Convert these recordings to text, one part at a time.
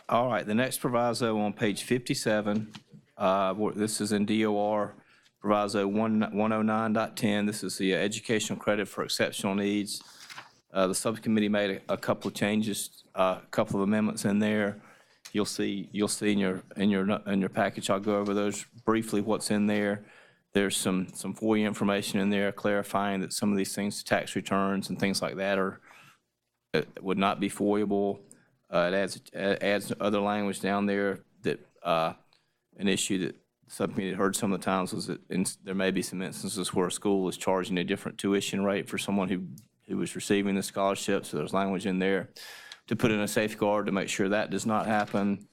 All right, the next proviso on page 57, this is in DOR, proviso 109.10. This is the educational credit for exceptional needs. The subcommittee made a couple of changes, a couple of amendments in there. You'll see in your package. I'll go over those briefly. What's in there? There's some FOIA information in there clarifying that some of these things, tax returns and things like that, would not be FOIAble. It adds other language down there that an issue that the subcommittee heard some of the times was that there may be some instances where a school is charging a different tuition rate for someone who was receiving the scholarship. So there's language in there to put in a safeguard to make sure that does not happen.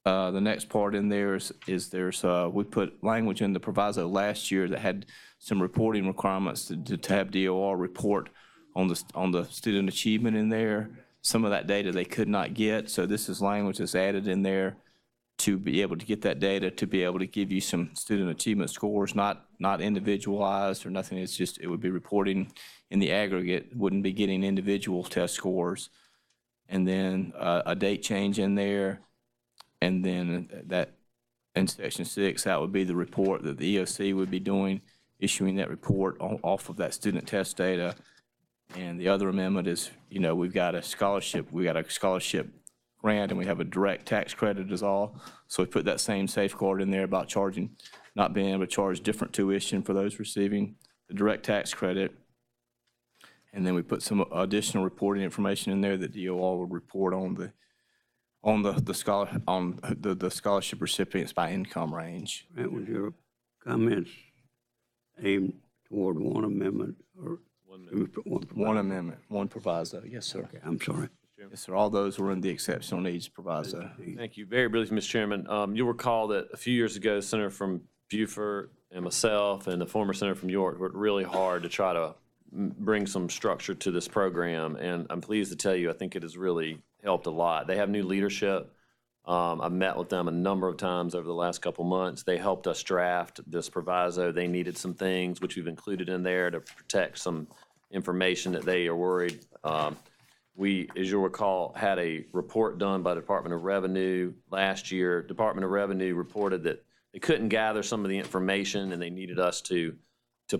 The next part in there is there's we put language in the proviso last year that had some reporting requirements to have DOR report on the student achievement in there. Some of that data they could not get, so this is language that's added in there to be able to get that data, to be able to give you some student achievement scores, not individualized or nothing. It's just, it would be reporting in the aggregate, wouldn't be getting individual test scores. And then a date change in there. And then that in section 6, that would be the report that the EOC would be doing, issuing that report off of that student test data. And the other amendment is, we've got a scholarship grant, and we have a direct tax credit is all. So we put that same safeguard in there about not being able to charge different tuition for those receiving the direct tax credit. And then we put some additional reporting information in there that DOR would report on the scholarship recipients by income range. That was your comments aimed toward one amendment or one amendment, one proviso. Yes, sir. Okay, I'm sorry. Yes, sir. All those were in the exceptional needs proviso. Thank you. Very briefly, Mr. Chairman. You'll recall that a few years ago, Senator from Beaufort and myself and the former senator from York worked really hard to try to bring some structure to this program, and I'm pleased to tell you I think it has really helped a lot. They have new leadership. I've met with them a number of times over the last couple months. They helped us draft this proviso. They needed some things which we've included in there to protect some information that they are worried. We, as you'll recall, had a report done by the Department of Revenue last year. Department of Revenue reported that they couldn't gather some of the information and they needed us to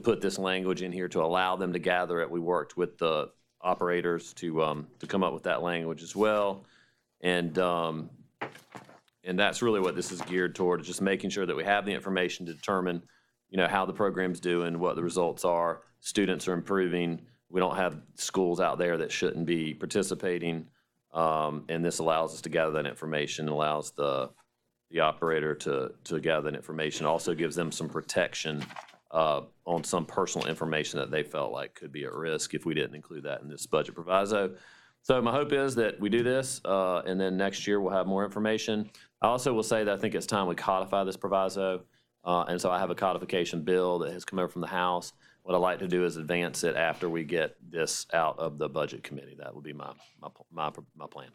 put this language in here to allow them to gather it. We worked with the operators to come up with that language as well. And that's really what this is geared toward, is just making sure that we have the information to determine, how the program's doing, what the results are, students are improving. We don't have schools out there that shouldn't be participating, and this allows us to gather that information, allows the operator to gather that information, also gives them some protection on some personal information that they felt like could be at risk if we didn't include that in this budget proviso. So my hope is that we do this, and then next year we'll have more information. I also will say that I think it's time we codify this proviso, and so I have a codification bill that has come over from the House. What I'd like to do is advance it after we get this out of the budget committee. That would be my plan.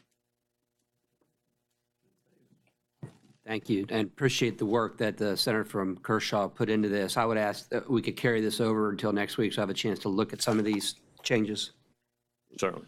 Thank you, and appreciate the work that the senator from Kershaw put into this. I would ask that we could carry this over until next week so I have a chance to look at some of these changes. Certainly.